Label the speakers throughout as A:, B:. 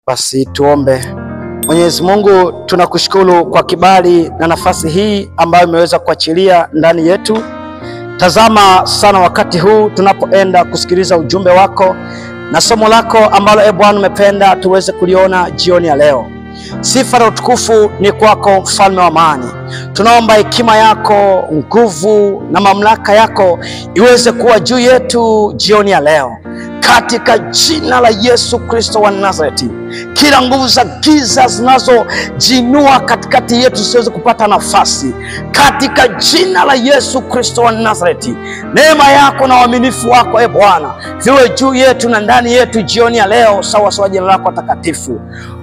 A: Basi tuombe. Mwenyezi Mungu, tunakushukuru kwa kibali na nafasi hii ambayo imeweza kuachilia ndani yetu. Tazama sana wakati huu tunapoenda kusikiliza ujumbe wako na somo lako ambalo Bwana umependa tuweze kuliona jioni ya leo. Sifa na utukufu ni kwako, mfalme wa amani. Tunaomba hekima yako, nguvu na mamlaka yako iweze kuwa juu yetu jioni ya leo, katika jina la Yesu Kristo wa Nazareti. Kila nguvu za giza zinazojinua katikati yetu zisiweze kupata nafasi, katika jina la Yesu Kristo wa Nazareti. Neema yako na uaminifu wako Bwana viwe juu yetu na ndani yetu jioni ya leo, sawa sawa jina lako takatifu.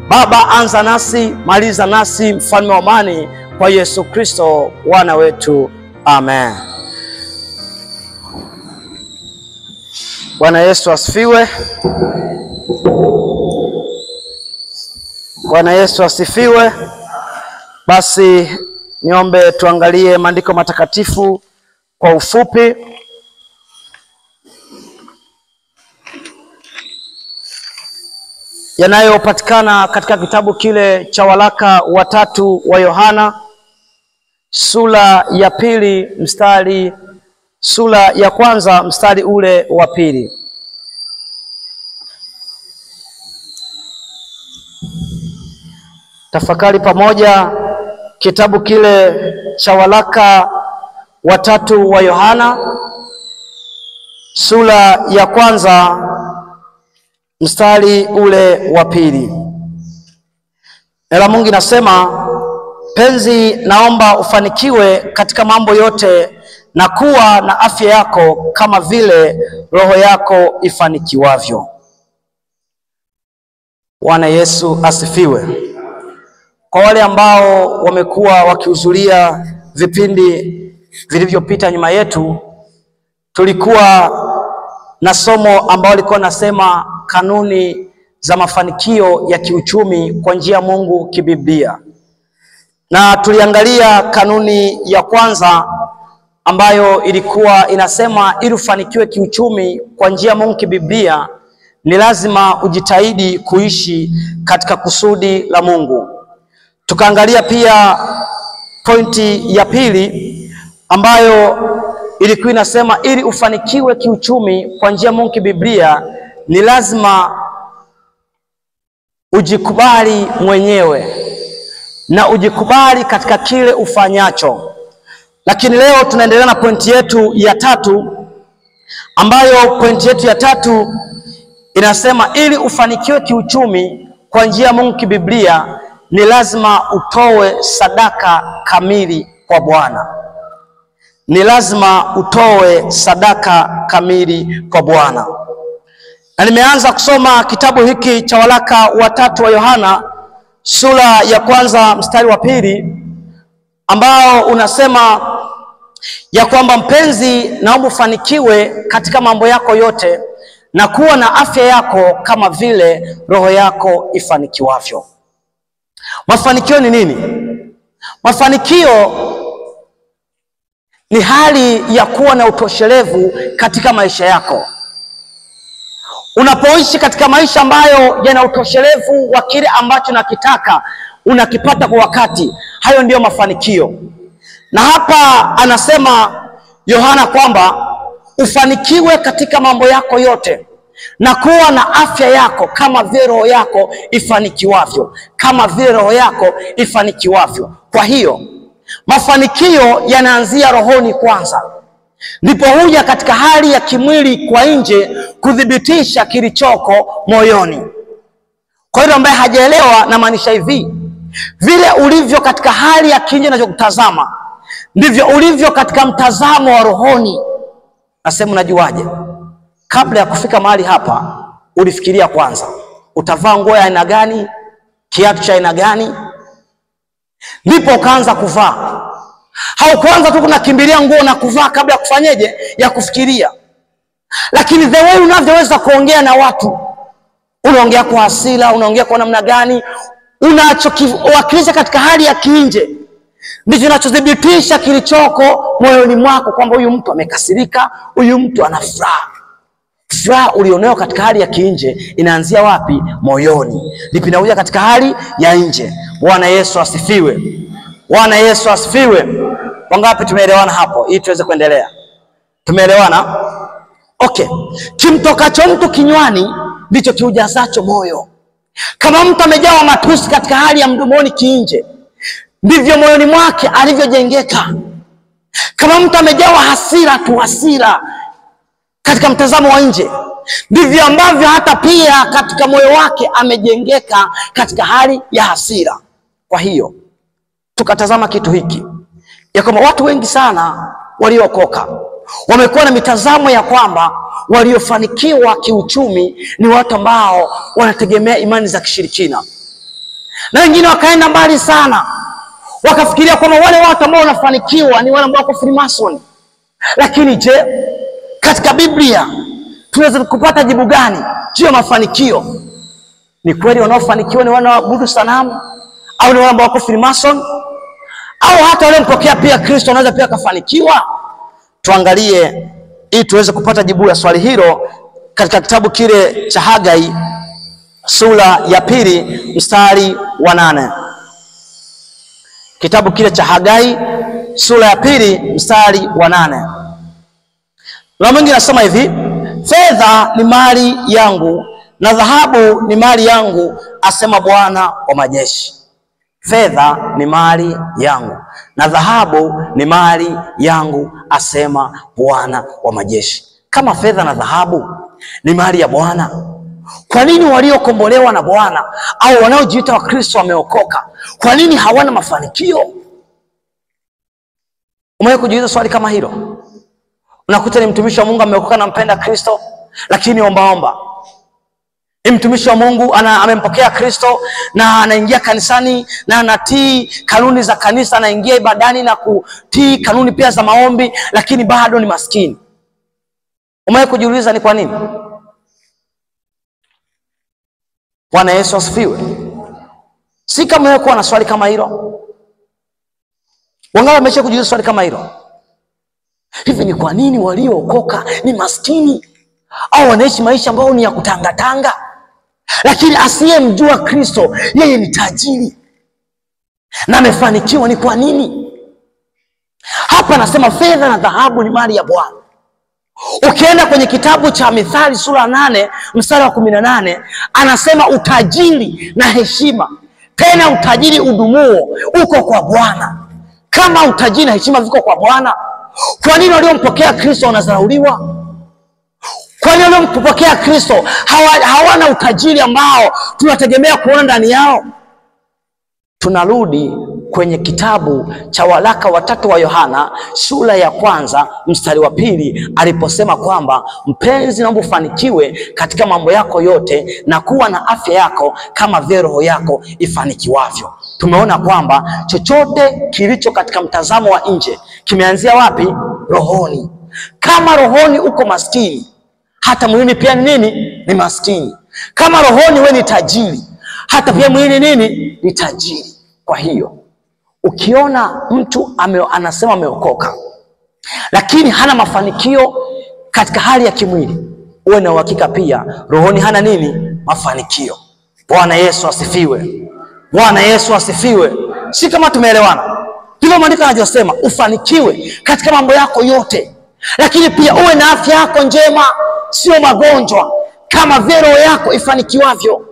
A: Baba, anza nasi, maliza nasi, mfalme wa amani, kwa Yesu Kristo Bwana wetu, amen. Bwana Yesu asifiwe. Bwana Yesu asifiwe. Basi niombe tuangalie maandiko matakatifu kwa ufupi. Yanayopatikana katika kitabu kile cha waraka wa 3 wa Yohana, sura ya pili mstari sura ya kwanza mstari ule wa pili. Tafakari pamoja kitabu kile cha waraka wa 3 wa Yohana, sura ya kwanza mstari ule wa pili. Neno Mungu inasema, penzi, naomba ufanikiwe katika mambo yote na kuwa na afya yako kama vile roho yako ifanikiwavyo. Bwana Yesu asifiwe. Kwa wale ambao wamekuwa wakihudhuria vipindi vilivyopita nyuma yetu, tulikuwa na somo ambalo liko nasema kanuni za mafanikio ya kiuchumi kwa njia ya Mungu kibiblia. Na tuliangalia kanuni ya kwanza ambayo ilikuwa inasema ili ufanikiwe kiuchumi kwa njia ya Mungu kibiblia ni lazima ujitahidi kuishi katika kusudi la Mungu. Tukaangalia pia pointi ya pili ambayo ilikuwa inasema ili ufanikiwe kiuchumi kwa njia ya Mungu kibiblia ni lazima ujikubali mwenyewe na ujikubali katika kile ufanyacho. Lakini leo tunaendelea na pointi yetu ya 3, ambayo pointi yetu ya 3 inasema ili ufanikiwe kiuchumi kwa njia ya Mungu kibiblia ni lazima utoe sadaka kamili kwa Bwana. Ni lazima utoe sadaka kamili kwa Bwana. Na nimeanza kusoma kitabu hiki cha waraka wa 3 wa Yohana, sura ya kwanza mstari wa pili, ambao unasema ya kwamba mpenzi, naomba ufanikiwe katika mambo yako yote na kuwa na afya yako kama vile roho yako ifanikiwavyo. Mafanikio ni nini? Mafanikio ni hali ya kuwa na utoshelevu katika maisha yako. Unapoishi katika maisha ambayo yana utoshelevu wa kile ambacho nakitaka, unakipata kwa wakati, hayo ndiyo mafanikio. Na hapa anasema Yohana kwamba ufanikiwe katika mambo yako yote na kuwa na afya yako kama vile roho yako ifanikiwavyo, kama vile roho yako ifanikiwavyo. Kwa hiyo mafanikio yanaanzia rohoni kwanza, ndipo huja katika hali ya kimwili kwa nje kudhibitisha kilichoko moyoni. Kwa hiyo ambaye hajaelewa, na maanisha hivi, vile ulivyo katika hali ya kinje unachokutazama ndivyo ulivyo katika mtazamo wa rohoni. Nasema unajuaje? Kabla ya kufika mahali hapa ulifikiria kwanza utavaa nguo ya aina gani, kiatu cha aina gani, ndipo ukaanza kuvaa. Haukuanza tu kunakimbilia nguo na kuvaa kabla ya kufanyeje, ya kufikiria. Lakini the way unavyoweza kuongea na watu, unaongea kwa hasira, unaongea kwa namna gani, unachokiwakilisha katika hali ya kinje ndicho kinachodhibitisha kilichoko moyoni mwako, kwamba huyu mtu amekasirika, huyu mtu ana furaha. Furaha ulionao katika hali ya kinje inaanzia wapi? Moyoni. Lipi inakuja katika hali ya nje. Bwana Yesu asifiwe. Bwana Yesu asifiwe. Wangapi tumeelewana hapo ili tuweze kuendelea? Tumeelewana? Okay. Kimtokacho mtu kinywani ndicho kiujazacho moyo. Kama mtu amejawa matusi katika hali ya mdomoni kinje, ndivyo moyoni mwake alivyojengeka. Kama mtu amejawa hasira tu, hasira katika mtazamo wa nje, ndivyo ambavyo hata pia katika moyo wake amejengeka katika hali ya hasira. Kwa hiyo tukatazama kitu hiki ya kwamba watu wengi sana waliokoka wamekuwa na mitazamo ya kwamba waliofanikiwa kiuchumi ni watu ambao wanategemea imani za kishirikina, na wengine wakaenda mbali sana wakafikiria kwamba wale watu ambao wanafanikiwa ni wale ambao wako Freemason. Lakini je, katika Biblia tunaweza kupata jibu gani juu ya mafanikio? Ni kweli wanaofanikiwa ni wanaoabudu sanamu, au ni wale ambao wako Freemason, au hata wale mpokea pia Kristo wanaweza pia kufanikiwa? Tuangalie ili tuweze kupata jibu ya swali hilo katika kitabu kile cha Hagai sura ya 2 mstari wa 8. Kitabu kile cha Hagai sura ya 2 mstari wa 8. Na mwingine anasema hivi: fedha ni mali yangu na dhahabu ni mali yangu, asema Bwana wa majeshi. Fedha ni mali yangu na dhahabu ni mali yangu, asema Bwana wa majeshi. Kama fedha na dhahabu ni mali ya Bwana, kwa nini waliokombolewa na Bwana au wanaojiita wa Kristo wameokoka, kwa nini hawana mafanikio? Umewahi kujiuliza swali kama hilo? Unakuta ni mtumishi wa Mungu ameokoka na mpenda Kristo, lakini ombaomba. Ni mtumishi wa Mungu amempokea Kristo na anaingia kanisani na anatii kanuni za kanisa, anaingia ibadani na kutii kanuni pia za maombi, lakini bado ni maskini. Umewahi kujiuliza ni kwa nini? Bwana Yesu asifiwe. Si kama wewe kuwa na swali kama hilo. Wangapi wamesha kujiuliza swali kama hilo? Hivi ni kwa nini waliookoka ni maskini au wanaishi maisha ambayo ni ya kutangatanga, lakini asiyemjua Kristo yeye ni tajiri na amefanikiwa? Ni kwa nini? Hapa anasema fedha na dhahabu ni mali ya Bwana. Ukienda kwenye kitabu cha Mithali sura 8 mstari wa 18, anasema utajiri na heshima, tena utajiri udumuo, uko kwa Bwana. Kama utajiri na heshima viko kwa Bwana, kwa nini waliompokea Kristo wanadharauliwa? Kwa nini waliompokea Kristo hawana utajiri ambao tunategemea kuona ndani yao? Tunarudi kwenye kitabu cha waraka wa 3 wa Yohana sura ya 1 mstari wa 2, aliposema kwamba mpenzi, naomba ufanikiwe katika mambo yako yote na kuwa na afya yako kama vile roho yako ifanikiwavyo. Tumeona kwamba chochote kilicho katika mtazamo wa nje kimeanzia wapi? Rohoni. Kama rohoni uko maskini, hata mwilini pia nini? Ni maskini. Kama rohoni we ni tajiri, hata pia mwilini nini? Ni tajiri. Kwa hiyo ukiona mtu anasema ameokoka lakini hana mafanikio katika hali ya kimwili, uwe na uhakika pia rohoni hana nini? Mafanikio. Bwana Yesu asifiwe. Bwana Yesu asifiwe. Si kama tumeelewana? Ndivyo maandiko yanasema, ufanikiwe katika mambo yako yote, lakini pia uwe na afya yako njema, sio magonjwa, kama vile roho yako ifanikiwavyo.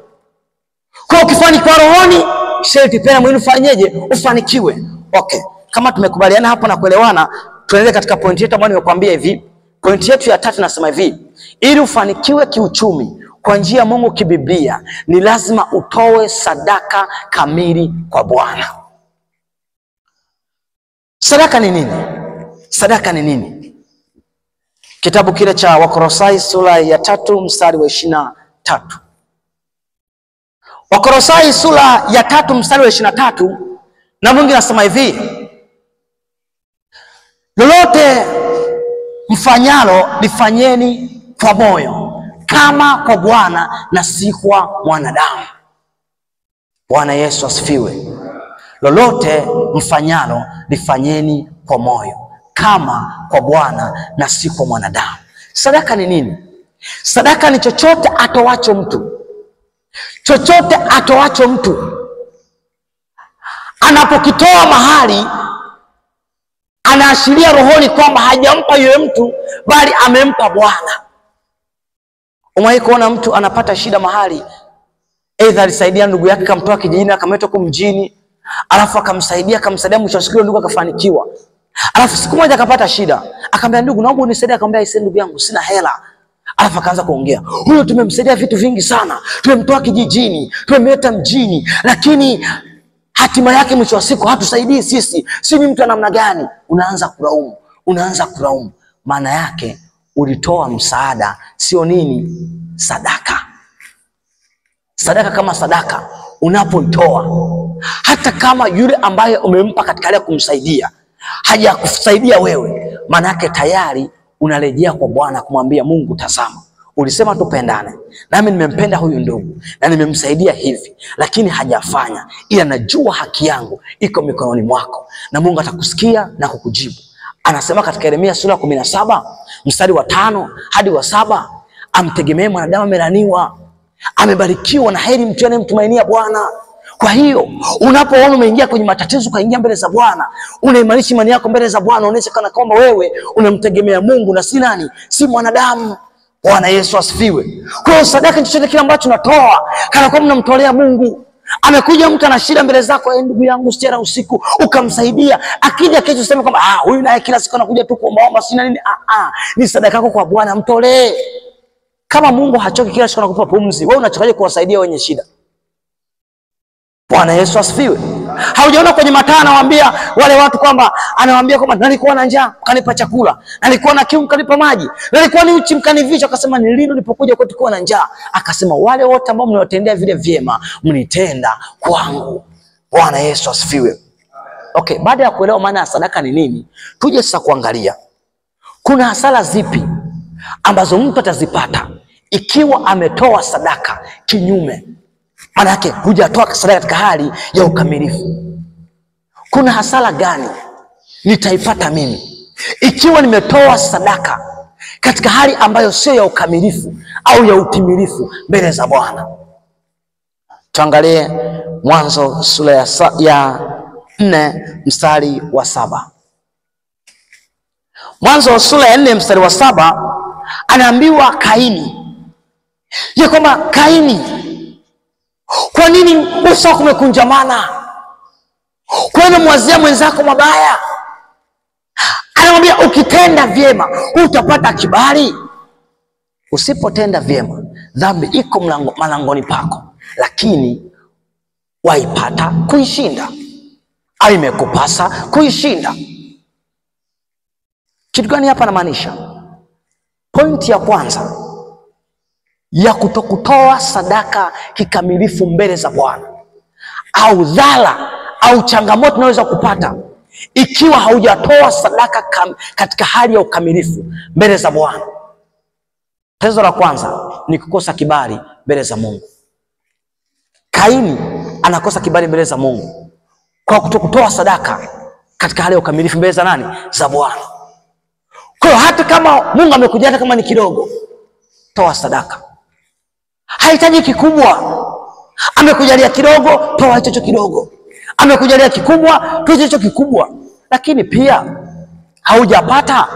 A: Kwa ukifanikiwa rohoni, sharti pia mwili ufanyeje? Ufanikiwe. Okay. Kama tumekubaliana hapo na kuelewana, tuendelee katika pointi yetu ambayo nimekuambia hivi. Pointi yetu ya 3 nasema hivi: ili ufanikiwe kiuchumi kwa njia ya Mungu kibiblia, ni lazima utoe sadaka kamili kwa Bwana. Sadaka ni nini? Sadaka ni nini? Kitabu kile cha Wakolosai sura ya 3 mstari wa 23. Wakolosai sura ya 3 mstari wa 23, na Mungu anasema hivi: lolote mfanyalo lifanyeni kwa moyo kama kwa Bwana na si kwa mwanadamu. Bwana Yesu asifiwe. Lolote mfanyalo lifanyeni kwa moyo kama kwa Bwana na si kwa mwanadamu. Sadaka ni nini? Sadaka ni chochote atoacho mtu. Chochote atoacho mtu anapokitoa mahali, anaashiria rohoni kwamba hajampa yule mtu, bali amempa Bwana. Umewahi kuona mtu anapata shida mahali, aidha alisaidia ndugu yake kamtoa kijijini akamleta huko mjini, alafu akamsaidia mwisho wa siku ndugu akafanikiwa. Alafu siku moja akapata shida, akamwambia ndugu, naomba unisaidie. Akamwambia isi ndugu yangu, sina hela. Alafu akaanza kuongea, huyo tumemsaidia vitu vingi sana, tumemtoa kijijini, tumemleta mjini, lakini hatima yake mwisho wa siku hatusaidii sisi. Si ni mtu namna gani? Unaanza kulaumu. Maana yake ulitoa msaada, sio nini? Sadaka. Sadaka kama sadaka unapoitoa, hata kama yule ambaye umempa katika hali ya kumsaidia hajakusaidia wewe, maana yake tayari unarejea kwa Bwana kumwambia Mungu, tazama, ulisema tupendane, nami nimempenda huyu ndugu na nimemsaidia hivi, lakini hajafanya, ila najua haki yangu iko mikononi mwako, na Mungu atakusikia na kukujibu. Anasema katika Yeremia sura 17 mstari wa 5 hadi wa 7, amtegemee mwanadamu amelaniwa, amebarikiwa na heri mtu anayemtumainia Bwana. Kwa hiyo unapoona umeingia kwenye matatizo, kaingia mbele za Bwana, unaimarisha imani yako mbele za Bwana, unaonyesha kana kwamba wewe unamtegemea Mungu na si nani? Si mwanadamu. Bwana Yesu asifiwe. Kwa hiyo sadaka ni chochote kile ambacho unatoa kana kwamba unamtolea Mungu. Amekuja mtu ana shida mbele zako, ndugu yangu, sichana usiku, ukamsaidia. Akija kesho useme kwamba huyu naye kila siku anakuja tu kuomba sina nini. Ni sadaka yako kwa Bwana, mtolee. Kama Mungu hachoki kila siku anakupa pumzi, wewe unachokaje kuwasaidia wenye shida? Bwana Yesu asifiwe. Haujaona kwenye Mathayo anawaambia wale watu kwamba, anawaambia kwamba nalikuwa na njaa mkanipa chakula, nalikuwa na kiu mkanipa maji, nalikuwa ni uchi mkanivisha. Akasema ni lini nilipokuja kwetu kuwa na njaa? Akasema wale wote ambao mnawatendea vile vyema mnitenda kwangu. Bwana Yesu asifiwe. Okay, baada ya kuelewa maana ya sadaka ni nini, tuje sasa kuangalia kuna hasara zipi ambazo mtu atazipata ikiwa ametoa sadaka kinyume. Maana yake hujatoa sadaka katika hali ya ukamilifu. Kuna hasara gani nitaipata mimi ikiwa nimetoa sadaka katika hali ambayo sio ya ukamilifu au ya utimilifu mbele za Bwana? Tuangalie Mwanzo sura ya 4 mstari wa 7. Mwanzo sura ya 4 mstari wa 7 anaambiwa Kaini ya kwamba, Kaini, kwa nini uso wako umekunjamana? Kwa nini mwazia mwenzako mabaya? Anamwambia ukitenda vyema utapata kibali. Usipotenda vyema, dhambi iko malangoni pako, lakini waipata kuishinda, au imekupasa kuishinda. Kitu gani hapa namaanisha? Pointi ya kwanza ya kutokutoa sadaka kikamilifu mbele za Bwana, au dhara au changamoto unaweza kupata ikiwa haujatoa sadaka katika hali ya ukamilifu mbele za Bwana. Tatizo la kwanza ni kukosa kibali mbele za Mungu. Kaini anakosa kibali mbele za Mungu kwa kutokutoa sadaka katika hali ya ukamilifu mbele za nani? Za Bwana. Kwa hiyo hata kama Mungu amekujalia kama ni kidogo, toa sadaka. Hahitaji kikubwa. Amekujalia kidogo, toa hicho kidogo. Amekujalia kikubwa, toa hicho kikubwa. Lakini pia haujapata,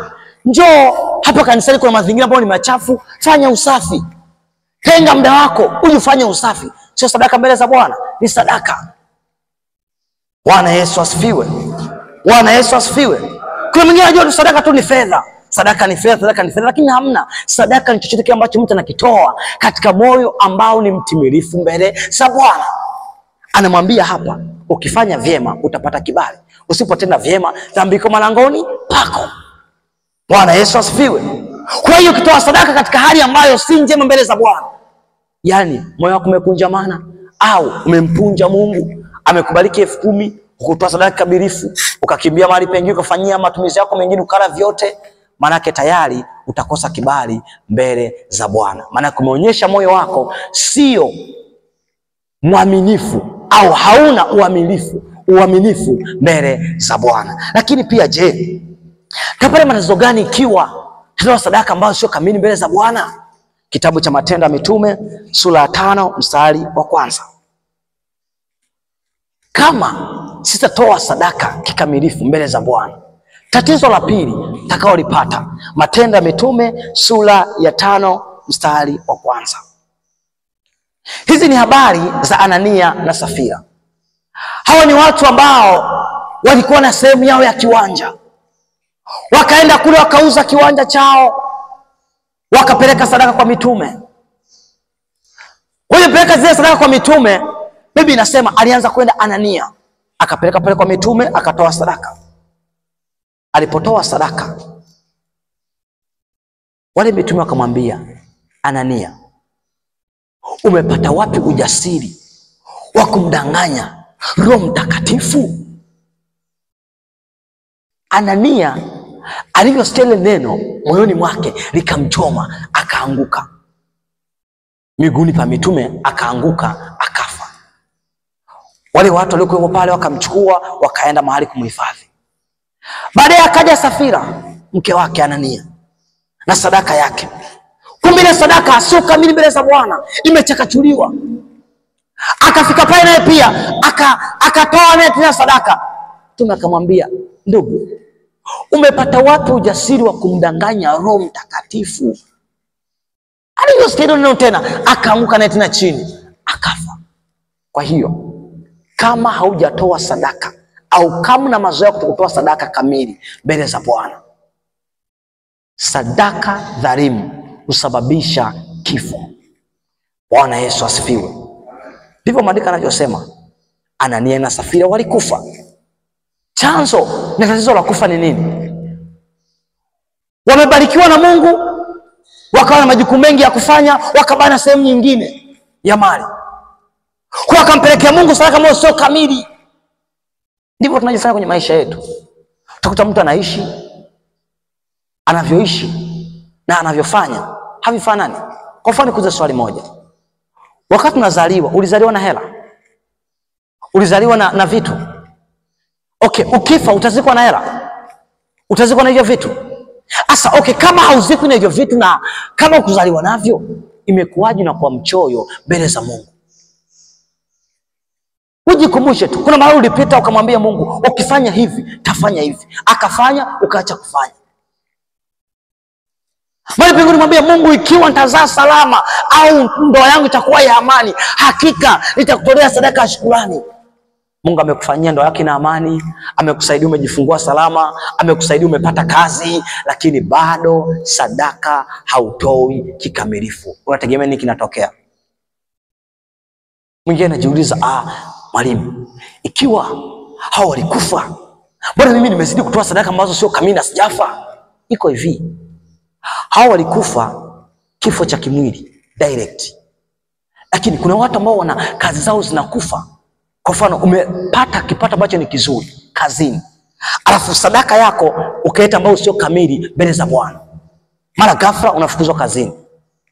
A: njoo hapa kanisani, kuna mazingira ambayo ni machafu, fanya usafi. Tenga muda wako ujifanye usafi. Sio sadaka mbele za Bwana, ni sadaka. Bwana Yesu asifiwe. Bwana Yesu asifiwe. Kuna mwingine anajua sadaka tu ni fedha. Sadaka ni fedha, sadaka ni fedha, lakini hamna. Sadaka ni chochote kile ambacho mtu anakitoa katika moyo ambao ni mtimilifu mbele za Bwana. Anamwambia hapa, ukifanya vyema utapata kibali. Usipotenda vyema, dhambi iko malangoni pako. Bwana Yesu asifiwe. Kwa hiyo ukitoa sadaka katika hali ambayo si njema mbele za Bwana, yani moyo wako umekunjamana au umempunja Mungu, amekubariki 10,000, ukutoa sadaka kamilifu, ukakimbia mahali pengine ukafanyia matumizi yako mengine ukala vyote, manake tayari utakosa kibali mbele za Bwana. Maana kumeonyesha moyo wako sio mwaminifu au hauna uaminifu mbele za Bwana. Lakini pia je, kapale matatizo gani ikiwa tunatoa sadaka ambayo sio kamili mbele za Bwana? Kitabu cha Matendo ya Mitume sura ya 5 mstari wa kwanza. Kama sitatoa sadaka kikamilifu mbele za Bwana. Tatizo la pili takaolipata, Matendo ya Mitume sura ya 5 mstari wa kwanza. Hizi ni habari za Anania na Safira. Hawa ni watu ambao walikuwa na sehemu yao ya kiwanja. Wakaenda kule wakauza kiwanja chao, wakapeleka sadaka kwa mitume. Walipeleka zile sadaka kwa mitume, Biblia inasema alianza kwenda Anania, akapeleka pale kwa mitume, akatoa sadaka. Alipotoa sadaka, wale mitume wakamwambia, Anania, umepata wapi ujasiri wa kumdanganya Roho Mtakatifu? Anania alivyosikia ile neno, moyoni mwake likamchoma, akaanguka miguuni pa mitume, akaanguka akafa. Wale watu waliokuwa pale wakamchukua, wakaenda mahali kumhifadhi. Baadaye akaja Safira, mke wake Anania, na sadaka yake. Kumbe ile sadaka sio kamili mbele za Bwana, imechakachuliwa. Akafika pale naye pia akatoa naye tena sadaka. Mtume akamwambia, ndugu, umepata wapi ujasiri wa kumdanganya Roho Mtakatifu? Alivyosikia neno tena, akaanguka naye tena chini, akafa. Kwa hiyo kama haujatoa sadaka, au kama na mazoea kutoa sadaka kamili mbele za Bwana, sadaka dhalimu husababisha kifo. Bwana Yesu asifiwe. Ndivyo maandiko yanavyosema. Anania na Safira walikufa. Chanzo na tatizo la kufa ni nini? Wamebarikiwa na Mungu, wakawa na majukumu mengi ya kufanya, wakabana sehemu nyingine ya mali, kwa akampelekea Mungu sadaka ambayo sio kamili. Ndivyo tunajifanya kwenye maisha yetu. Utakuta mtu anaishi, anavyoishi na anavyofanya havifanani. Kwa mfano, nikuulize swali moja. Wakati unazaliwa, ulizaliwa na hela? Ulizaliwa na vitu? Okay, ukifa utazikwa na hela? Utazikwa na hivyo vitu? Asa, okay, kama hauzikwi na hivyo vitu na kama ukuzaliwa navyo, imekuwaje na kwa mchoyo mbele za Mungu? Ujikumbushe tu, kuna mahali ulipita ukamwambia Mungu, ukifanya hivi tafanya hivi, akafanya ukaacha kufanya. Mali pengine mwambia Mungu, ikiwa nitazaa salama au ndoa yangu itakuwa ya amani, hakika nitakutolea sadaka ya shukrani. Mungu amekufanyia ndoa yako na amani, amekusaidia umejifungua salama, amekusaidia umepata kazi, lakini bado sadaka hautoi kikamilifu. Unategemea nini kinatokea? Mwingine anajiuliza, mwalimu, ikiwa hao walikufa, mbona mimi nimezidi kutoa sadaka ambazo sio kamili na sijafa? Iko hivi, hao walikufa kifo cha kimwili direct, lakini kuna watu ambao wana kazi zao zinakufa. Kwa mfano, umepata kipato ambacho ni kizuri kazini, alafu sadaka yako ukaeta ambao sio kamili mbele za Bwana, mara ghafla unafukuzwa kazini.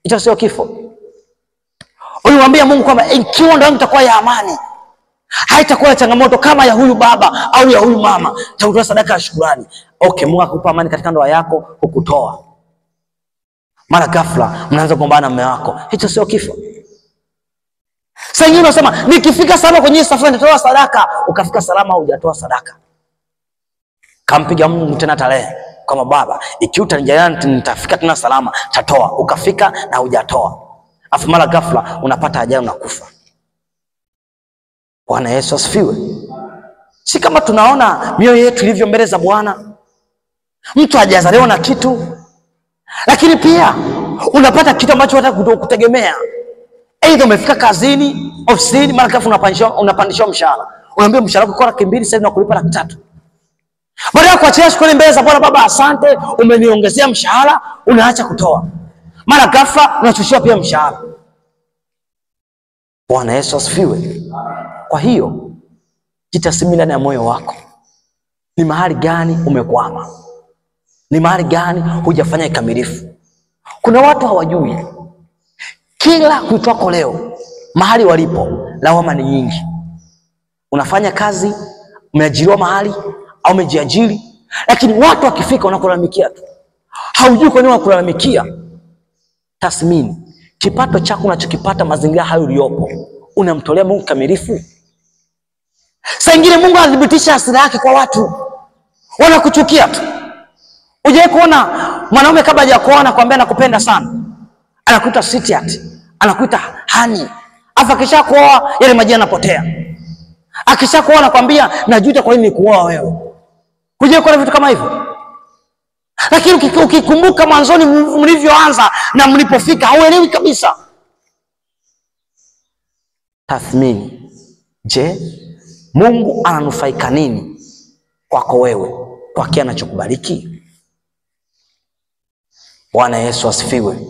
A: Hicho sio kifo? Ulimwambia Mungu kwamba ikiwa ndoa yangu itakuwa ya amani, haitakuwa na changamoto kama ya huyu baba au ya huyu mama, tautoa sadaka ya shukrani. Okay, Mungu akupa amani katika ndoa yako, hukutoa. Mara ghafla mnaanza kugombana na mume wako. Hicho sio kifo? Sasa nyingine unasema nikifika salama kwenye safari nitatoa sadaka, ukafika salama hujatoa sadaka. Kampiga Mungu tena tarehe kama baba, ikiwa utanijalia nitafika tena salama, tatoa. Ukafika na hujatoa. Afu mara ghafla unapata ajali unakufa. Bwana Yesu asifiwe. Si kama tunaona mioyo yetu ilivyo mbele za Bwana. Mtu hajazaliwa na kitu, lakini pia unapata kitu ambacho hata kutegemea. Aidha umefika kazini, ofisini, mara ghafla unapandishwa mshahara. Unaambia mshahara wako kwa 200, sasa unakulipa 300. Baada ya kuachia shukrani mbele za Bwana, baba asante, umeniongezea mshahara, unaacha kutoa. Mara ghafla unachoshiwa pia mshahara. Bwana Yesu asifiwe. Kwa hiyo jitathmini ndani ya moyo wako. Ni mahali gani umekwama? Ni mahali gani hujafanya kikamilifu? Kuna watu hawajui. Kila kuitwako leo, mahali walipo, lawama ni nyingi. Unafanya kazi, umeajiriwa mahali au umejiajiri, lakini watu wakifika wanakulalamikia tu. Haujui kwa nini wanakulalamikia. Tathmini, kipato chako unachokipata, mazingira hayo uliyopo, unamtolea Mungu kamilifu? Saa nyingine Mungu anadhibitisha hasira yake kwa watu, wanakuchukia tu. Uje kuona mwanaume kabla hajakuoa kwambia nakupenda sana, anakuita sweetheart, anakuita honey, afa akishakuoa yale majina yanapotea. Akishakuoa anakuambia najuta kwa nini nikuoa wewe. Uje kuona vitu kama hivyo. Lakini ukikumbuka mwanzoni mlivyoanza na mlipofika, hauelewi kabisa. Tathmini, je, Mungu ananufaika nini kwako wewe kwa kile anachokubariki? Bwana Yesu asifiwe.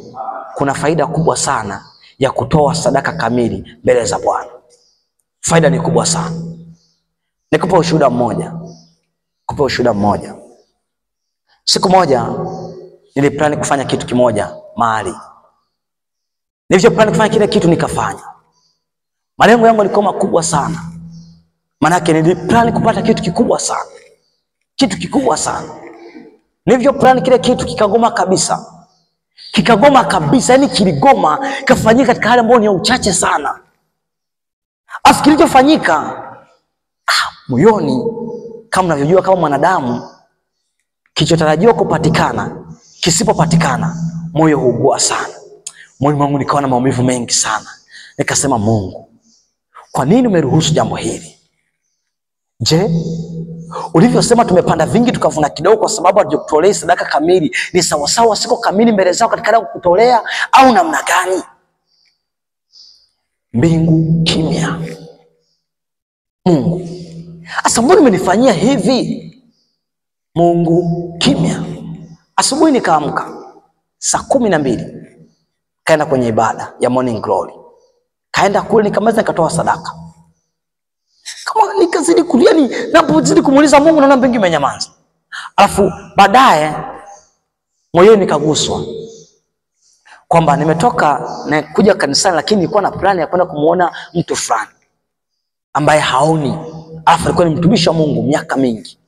A: Kuna faida kubwa sana ya kutoa sadaka kamili mbele za Bwana. Faida ni kubwa sana. Nikupe ushuhuda mmoja. Siku moja niliplani kufanya kitu kimoja mahali. Nilivyoplan kufanya kile kitu nikafanya. Malengo yangu yalikuwa makubwa sana. Manake niliplan kupata kitu kikubwa sana. Kitu kikubwa sana. Nilivyoplan kile kitu kikagoma kabisa. Yaani kiligoma, kafanyika katika hali ambayo ni ya uchache sana. Afu kilichofanyika moyoni, kama unavyojua kama mwanadamu, kilichotarajiwa kupatikana kisipopatikana, moyo huugua sana. Moyo wangu nikawa na maumivu mengi sana. Nikasema, Mungu, kwa nini umeruhusu jambo hili? Je, ulivyosema tumepanda vingi tukavuna kidogo kwa sababu hatukutolea sadaka kamili, ni sawa sawa siko kamili mbele zako katika kutolea au namna gani? Mbingu kimya. Mungu, asa mbona umenifanyia hivi? Mungu kimya. Asubuhi nikaamka saa 12, kaenda kwenye ibada ya morning glory. Kaenda kule nikamaliza, nikatoa sadaka. Kama nikazidi kulia, napozidi kumuuliza Mungu naona mbingu imenyamaza. Alafu baadaye moyoni nikaguswa kwamba nimetoka na kuja kanisani, lakini nilikuwa na plani ya kwenda kumuona mtu fulani ambaye haoni. Alafu alikuwa ni mtumishi wa Mungu miaka mingi.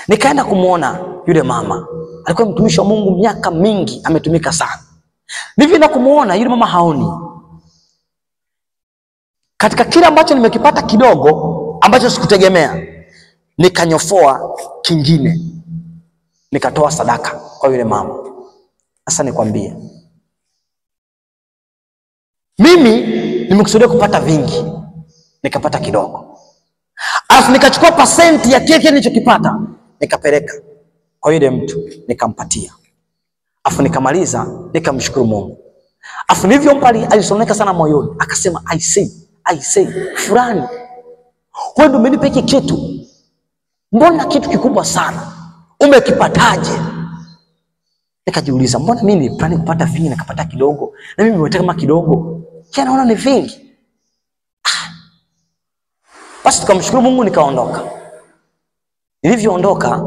A: Nikaenda kumuona yule mama. Alikuwa mtumishi wa Mungu miaka mingi, ametumika sana. Nilipoenda kumuona yule mama haoni. Katika kile ambacho nimekipata kidogo ambacho sikutegemea, nikanyofoa kingine, nikatoa sadaka kwa yule mama. Sasa nikwambie, mimi nimekusudia kupata vingi, nikapata kidogo. Alafu nikachukua pasenti ya kile nilichokipata, nikapeleka kwa yule mtu, nikampatia. Alafu nikamaliza, nikamshukuru Mungu. Alafu nilivyompa, alisoneka sana moyoni, akasema, I say, fulani, wewe ndio umenipa hiki kitu. Mbona kitu kikubwa sana, umekipataje? Nikajiuliza, mbona mimi nilipani kupata vingi nikapata kidogo, na mimi nimetaka kama kidogo, kia naona ni vingi. Basi tukamshukuru Mungu, nikaondoka. Nilivyoondoka,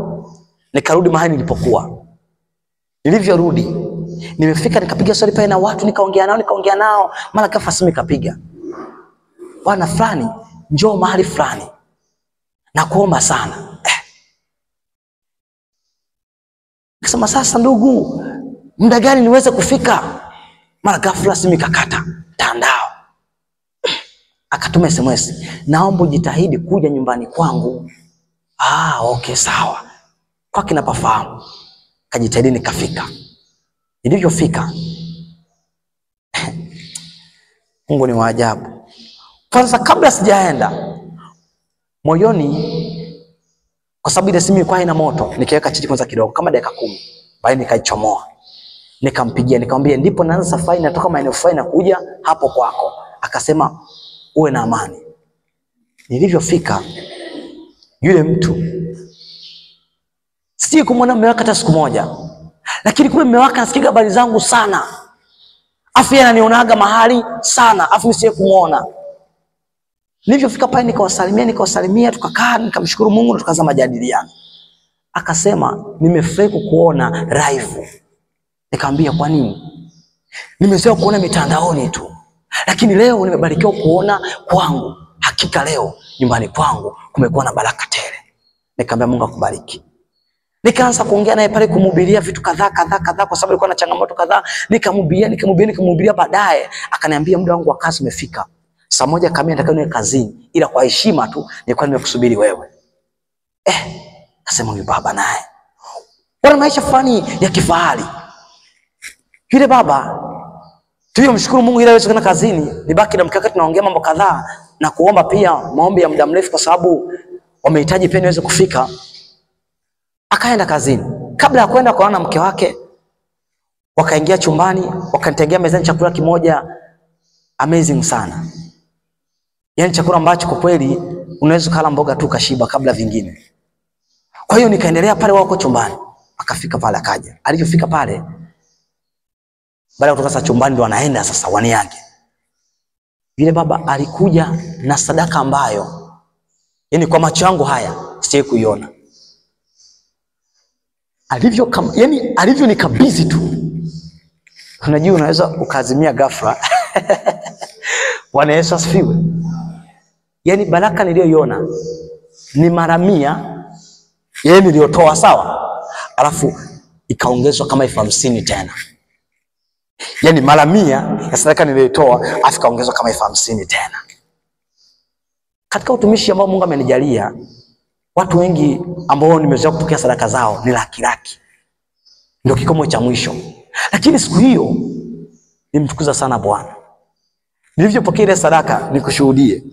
A: nikarudi mahali nilipokuwa. Nilivyorudi, nimefika nikapiga swali pale na watu, nikaongea nao, mara ghafla simu ikapiga. Bwana fulani, njoo mahali fulani, nakuomba sana. Nikasema, sasa ndugu, muda gani niweze kufika? Mara ghafla simu ikakata mtandao. Akatuma SMS, naomba ujitahidi kuja nyumbani kwangu. Okay, sawa. Kwa kina pafahamu. Kajitahidi, nikafika. Nilivyofika, Mungu ni wa ajabu. Kwanza kabla sijaenda, moyoni, kwa sababu ile simu ilikuwa haina moto, nikaweka chini kwanza kidogo kama dakika 10. Baadaye nikaichomoa. Nikampigia, nikamwambia ndipo naanza safari, natoka maeneo fulani na kuja hapo kwako. Akasema, uwe na amani. Nilivyofika, yule mtu sisi kumwona mume wake hata siku moja, lakini kumbe mume wake anasikia habari zangu sana. Afu yeye ananionaga mahali sana, afu mimi kumuona. Nilivyofika pale nikawasalimia, tukakaa, nikamshukuru Mungu na tukaanza majadiliano. Akasema, nimefurahi kukuona live. Nikamwambia, kwa nini? Nimezoea kuona mitandaoni tu, lakini leo nimebarikiwa kuona kwangu. Hakika leo nyumbani kwangu kumekuwa na baraka tele. Nikamwambia, Mungu akubariki. Nikaanza kuongea naye pale, kumhubiria vitu kadhaa kwa sababu alikuwa na changamoto kadhaa. Nikamhubiria. Baadaye akaniambia muda wangu wa kazi umefika. Saa 1 kamili nataka niwe kazini, ila kwa heshima tu nilikuwa nimekusubiri wewe. Nasema huyu baba naye wana maisha fulani ya kifahari. Yule baba tuliyomshukuru Mungu ili aweze kwenda kazini, nibaki na mkakati, tunaongea mambo kadhaa na kuomba pia maombi ya muda mrefu kwa sababu wamehitaji pia niweze kufika. Akaenda kazini. Kabla ya kwenda kuona mke wake, wakaingia chumbani, wakanitengea mezani chakula kimoja amazing sana. Yaani chakula ambacho kwa kweli unaweza kula mboga tu kashiba kabla vingine. Kwa hiyo nikaendelea pale, wako chumbani. Akafika pale, akaja. Alipofika pale, baada ya kutoka sasa chumbani ndo anaenda sasa wani yake. Yule baba alikuja na sadaka ambayo yani kwa macho yangu haya sijawahi kuiona. Alivyo nikabidhi tu. Unajua unaweza ukazimia ghafla. Bwana Yesu asifiwe. Yani baraka niliyoiona ni mara 100 yeye niliyotoa, sawa? Alafu ikaongezwa kama 50 tena. Yani mara 100 ya sadaka niliyotoa afikaongezwa kama 50 tena. Katika utumishi ambao Mungu amenijalia, watu wengi ambao nimezoea kupokea sadaka zao ni laki. Ndio kikomo cha mwisho. Lakini siku hiyo nimtukuza sana Bwana. Nilivyopokea ile sadaka, nikushuhudie,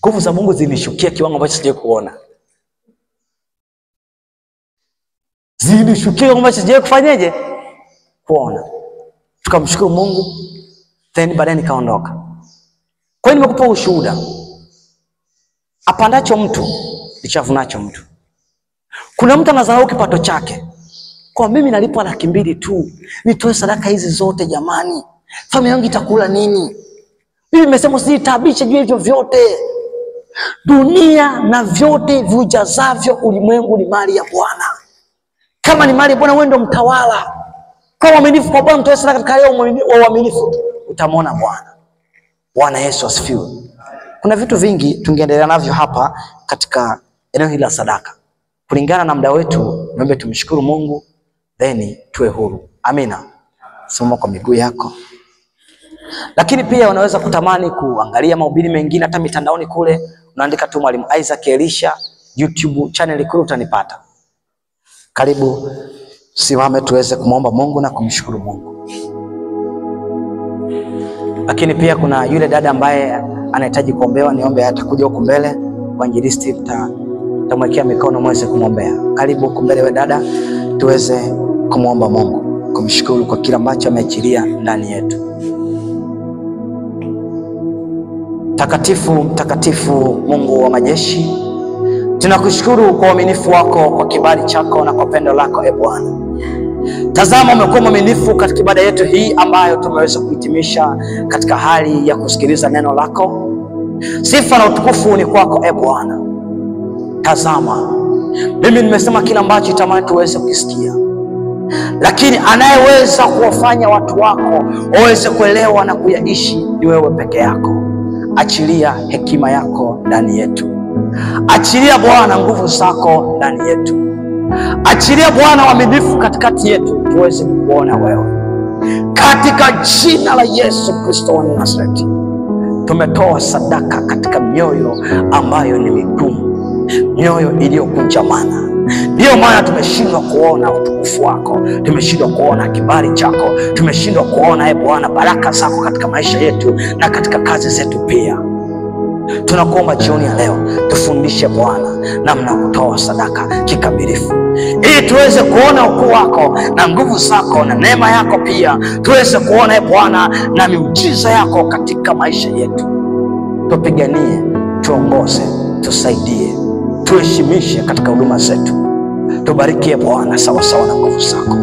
A: nguvu za Mungu zilishukia kiwango ambacho sijawahi kuona. Zilishukia kiwango ambacho sijawahi kufanyaje? Kuona. Tukamshukuru Mungu, then baadaye nikaondoka. Kwa hiyo nimekupa ushuhuda. Apandacho mtu ndicho mtu. Kuna mtu anadharau kipato chake. Kwa mimi nalipwa 200,000 tu, nitoe sadaka hizi zote jamani, familia yangu itakula nini? Mimi nimesema usitabishe juu hivyo vyote. Dunia na vyote vijazavyo ulimwengu ni mali ya Bwana. Kama ni mali ya Bwana, wewe ndio mtawala. Kwa uaminifu kwa Bwana, mtoe sadaka katika uaminifu, utamwona Bwana. Bwana Yesu asifiwe. Kuna vitu vingi tungeendelea navyo hapa katika eneo hili la sadaka. Kulingana na muda wetu, naomba tumshukuru Mungu then tuwe huru. Amina. Simama kwa miguu yako. Lakini pia unaweza kutamani kuangalia mahubiri mengine hata mitandaoni kule, unaandika tu Mwalimu Isaac Elisha YouTube channel kule utanipata. Karibu, simame tuweze kumwomba Mungu na kumshukuru Mungu. Lakini pia kuna yule dada ambaye anahitaji kuombewa, niombe atakuja huko mbele kwa injilisti, tutamwekea mikono mweze kumwombea. Karibu huko mbele we dada, tuweze kumwomba Mungu, kumshukuru kwa kila ambacho ameachilia ndani yetu. Mtakatifu Mungu wa majeshi, tunakushukuru kwa uaminifu wako, kwa kibali chako na kwa pendo lako Bwana. Tazama, umekuwa mwaminifu katika ibada yetu hii ambayo tumeweza kuhitimisha katika hali ya kusikiliza neno lako. Sifa na utukufu ni kwako Bwana. Tazama, mimi nimesema kila ambacho itamani tuweze kukisikia, lakini anayeweza kuwafanya watu wako waweze kuelewa na kuyaishi ni wewe peke yako. Achilia hekima yako ndani yetu. Achilia Bwana nguvu zako ndani yetu. Achilia Bwana uaminifu katikati yetu, tuweze kuona wewe. Katika jina la Yesu Kristo wa Nazareti, tumetoa sadaka katika mioyo ambayo ni migumu, mioyo iliyokunjamana. Ndio maana tumeshindwa kuona utukufu wako, tumeshindwa kuona kibali chako, tumeshindwa kuona Bwana baraka zako katika maisha yetu na katika kazi zetu pia. Tunakuomba jioni ya leo, tufundishe Bwana namna kutoa sadaka kikamilifu, ili tuweze kuona ukuu wako na nguvu zako na neema yako, pia tuweze kuona Bwana na miujiza yako katika maisha yetu. Tupiganie, tuongoze, tusaidie, tuheshimishe katika huduma zetu. Tubarikie Bwana sawa sawa na nguvu zako.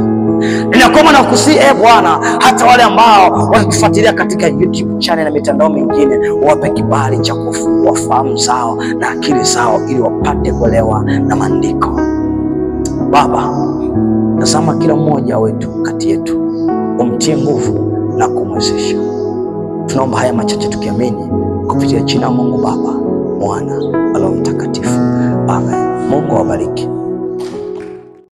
A: Ninakuomba na kusihi Bwana, hata wale ambao wanatufuatilia katika YouTube channel na mitandao mingine, wape kibali cha kufungua fahamu zao na akili zao ili wapate kuelewa na maandiko. Baba, tazama kila mmoja wetu kati yetu, umtie nguvu na kumwezesha. Tunaomba haya machache tukiamini kupitia jina la Mungu Baba, Mwana na Roho Mtakatifu. Amen. Mungu awabariki.